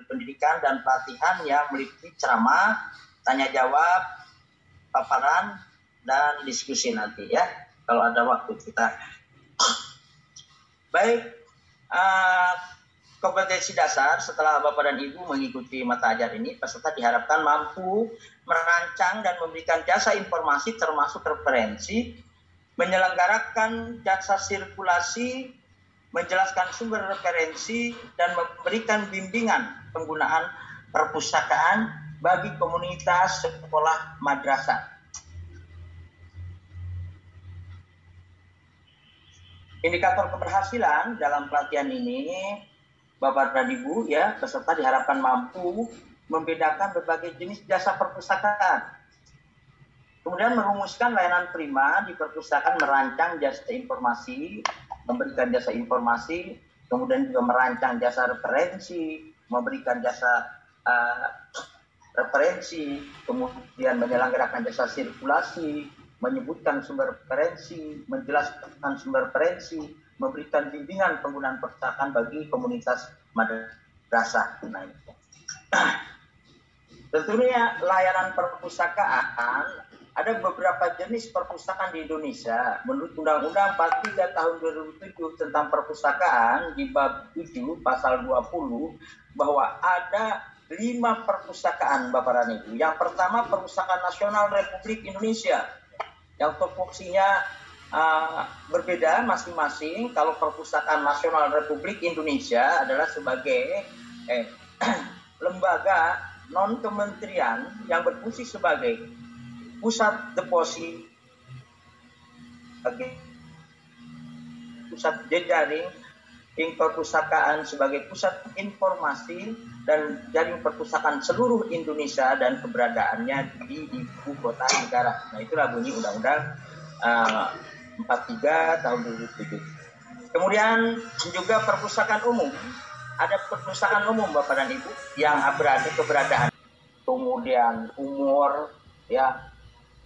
pendidikan dan pelatihan yang meliputi ceramah, tanya jawab, paparan, dan diskusi nanti ya, kalau ada waktu kita. Baik, kompetensi dasar setelah Bapak dan Ibu mengikuti mata ajar ini, peserta diharapkan mampu merancang dan memberikan jasa informasi termasuk referensi, menyelenggarakan jasa sirkulasi, menjelaskan sumber referensi, dan memberikan bimbingan penggunaan perpustakaan bagi komunitas sekolah madrasah. Indikator keberhasilan dalam pelatihan ini, Bapak dan Ibu ya, peserta diharapkan mampu membedakan berbagai jenis jasa perpustakaan. Kemudian merumuskan layanan prima di perpustakaan, merancang jasa informasi, memberikan jasa informasi, kemudian juga merancang jasa referensi, memberikan jasa referensi, kemudian menyelenggarakan jasa sirkulasi, menyebutkan sumber referensi, menjelaskan sumber referensi, memberikan bimbingan penggunaan perpustakaan bagi komunitas madrasah. Nah, tentunya layanan perpustakaan, ada beberapa jenis perpustakaan di Indonesia. Menurut Undang-Undang 43 tahun 2007 tentang perpustakaan di bab 7 pasal 20 bahwa ada 5 perpustakaan Bapak dan Ibu. Yang pertama Perpustakaan Nasional Republik Indonesia yang tupoksinya berbeda masing-masing. Kalau Perpustakaan Nasional Republik Indonesia adalah sebagai lembaga non-kementerian yang berfungsi sebagai pusat deposit, pusat jejaring perpustakaan, sebagai pusat informasi dan jaring perpustakaan seluruh Indonesia dan keberadaannya di ibu kota negara. Nah, itulah bunyi Undang-Undang 43 tahun 2007. Kemudian juga perpustakaan umum. Ada perpustakaan umum Bapak dan Ibu yang berada keberadaan, kemudian umur ya.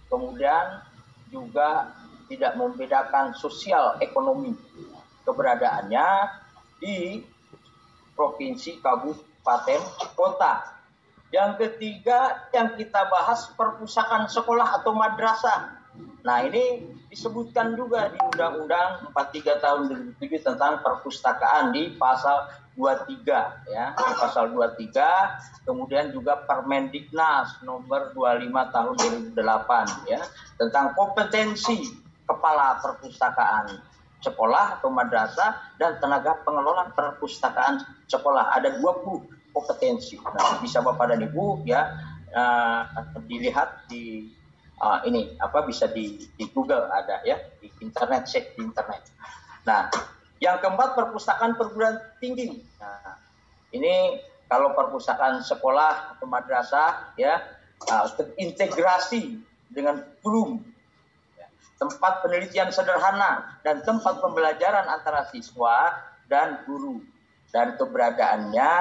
Kemudian juga tidak membedakan sosial ekonomi keberadaannya di provinsi, kabupaten, kota. Yang ketiga yang kita bahas perpustakaan sekolah atau madrasah. Nah, ini disebutkan juga di Undang-Undang 43 tahun 2007 tentang perpustakaan di pasal 23 ya, di pasal 23, kemudian juga Permendiknas nomor 25 tahun 2008 ya, tentang kompetensi kepala perpustakaan sekolah atau madrasah dan tenaga pengelola perpustakaan sekolah. Ada 20 kompetensi. Nah, bisa Bapak dan Ibu ya dilihat di ini bisa di Google, ada ya, di internet, cek di internet. Nah, yang keempat perpustakaan perguruan tinggi. Nah, ini kalau perpustakaan sekolah atau madrasah ya terintegrasi dengan kurikulum, ya, tempat penelitian sederhana dan tempat pembelajaran antara siswa dan guru, dan keberadaannya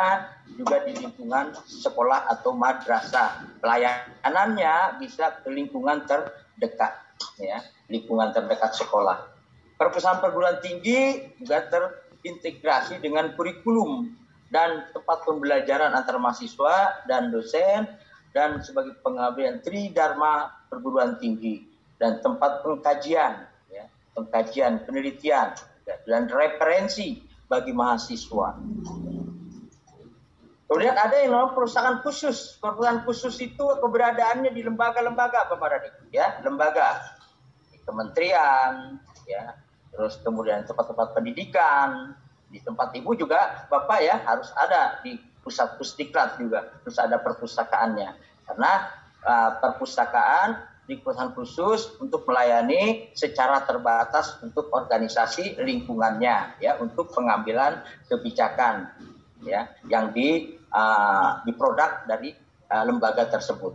juga di lingkungan sekolah atau madrasah. Pelayanannya bisa ke lingkungan terdekat ya, lingkungan terdekat sekolah. Perpustakaan perguruan tinggi juga terintegrasi dengan kurikulum dan tempat pembelajaran antara mahasiswa dan dosen, dan sebagai pengabdian tridharma perguruan tinggi, dan tempat pengkajian, ya, pengkajian penelitian dan referensi bagi mahasiswa. Kemudian ada yang namanya perpustakaan khusus. Perpustakaan khusus itu keberadaannya di lembaga-lembaga, Bapak dan Ibu, ya, lembaga di kementerian, ya. Terus kemudian tempat-tempat pendidikan, di tempat Ibu juga Bapak ya harus ada di pusat pusdiklat juga, terus ada perpustakaannya. Karena perpustakaan di perusahaan khusus untuk melayani secara terbatas untuk organisasi lingkungannya ya, untuk pengambilan kebijakan ya yang di produk dari lembaga tersebut.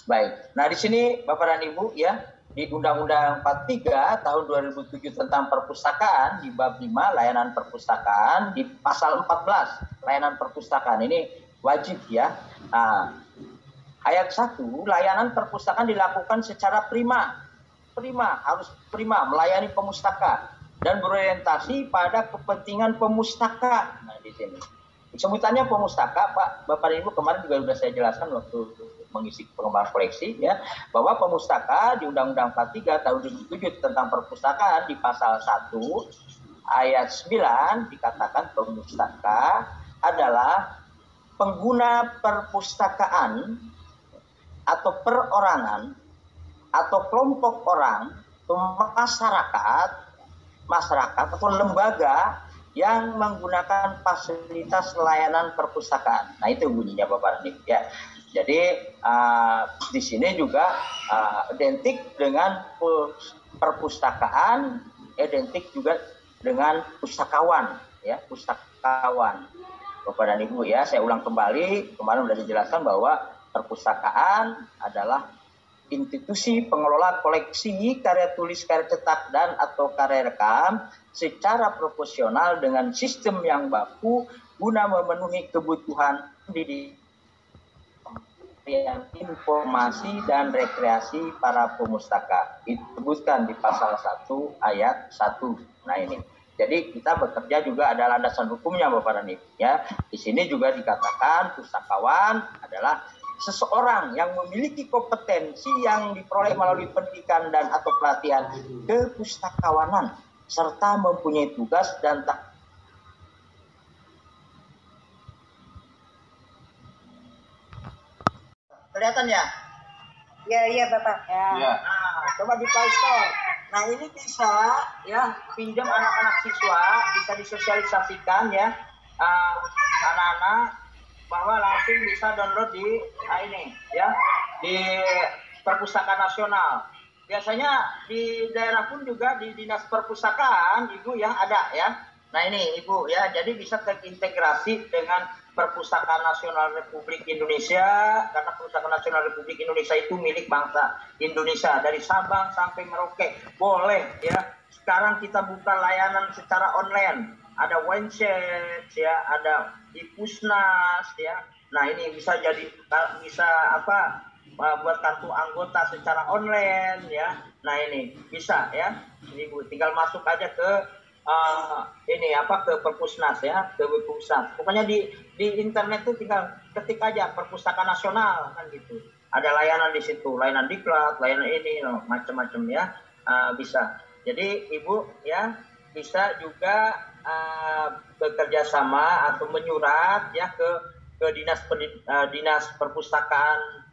Baik. Nah, di sini Bapak dan Ibu ya, di Undang-Undang 43 tahun 2007 tentang perpustakaan di bab 5 layanan perpustakaan, di pasal 14 layanan perpustakaan ini wajib ya. Ayat 1, layanan perpustakaan dilakukan secara prima, harus prima, melayani pemustaka dan berorientasi pada kepentingan pemustaka. Nah, di sini Sebutannya pemustaka, Pak, Bapak Ibu kemarin juga sudah saya jelaskan waktu mengisi pengembangan koleksi ya, bahwa pemustaka di Undang-Undang 43 tahun 2007 tentang perpustakaan di pasal 1 ayat 9 dikatakan pemustaka adalah pengguna perpustakaan atau perorangan atau kelompok orang atau masyarakat atau lembaga yang menggunakan fasilitas layanan perpustakaan. Nah, itu bunyinya Bapak Ibu ya. Jadi di sini juga identik dengan perpustakaan, identik juga dengan pustakawan ya, pustakawan. Bapak dan Ibu ya, saya ulang kembali, kemarin sudah dijelaskan bahwa perpustakaan adalah institusi pengelola koleksi karya tulis, karya cetak, dan atau karya rekam secara proporsional dengan sistem yang baku guna memenuhi kebutuhan pendidikan, informasi, dan rekreasi para pemustaka. Disebutkan di pasal 1 ayat 1. Nah ini. Jadi kita bekerja juga ada landasan hukumnya Bapak dan Ibu ya. Di sini juga dikatakan pustakawan adalah seseorang yang memiliki kompetensi yang diperoleh melalui pendidikan dan atau pelatihan kepustakawanan serta mempunyai tugas dan kelihatan ya? Iya Bapak. Ya. Nah, coba di Play Store. Nah ini bisa ya pinjam anak-anak siswa, bisa disosialisasikan ya anak-anak bahwa langsung bisa download di ini ya di Perpustakaan Nasional. Biasanya di daerah pun juga di Dinas Perpustakaan Ibu ya ada ya. Nah ini Ibu ya, jadi bisa terintegrasi dengan Perpustakaan Nasional Republik Indonesia, karena Perpustakaan Nasional Republik Indonesia itu milik bangsa Indonesia dari Sabang sampai Merauke. Boleh ya. Sekarang kita buka layanan secara online. Ada Wenshet ya, ada di Pusnas ya. Nah ini bisa buat kartu anggota secara online ya. Nah ini bisa ya. Ini Bu tinggal masuk aja ke ke Perpusnas ya, ke Perpusnas. Pokoknya di internet tuh tinggal ketik aja Perpustakaan Nasional kan gitu. Ada layanan di situ, layanan diklat, layanan ini macam-macam ya. Bisa. Jadi Ibu ya bisa juga bekerja sama atau menyurat ya ke dinas perpustakaan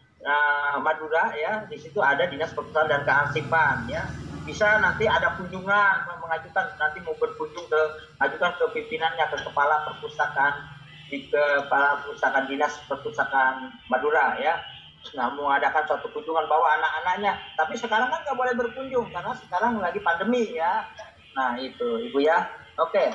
Madura ya. Di situ ada Dinas Perpustakaan dan Kearsipan ya. Bisa nanti ada kunjungan, mengajukan nanti mau berkunjung ajukan ke pimpinannya, ke kepala perpustakaan kepala perpustakaan Dinas Perpustakaan Madura ya. Nah, mengadakan suatu kunjungan bawa anak-anaknya. Tapi sekarang kan nggak boleh berkunjung karena sekarang lagi pandemi ya. Nah itu Ibu ya. Oke.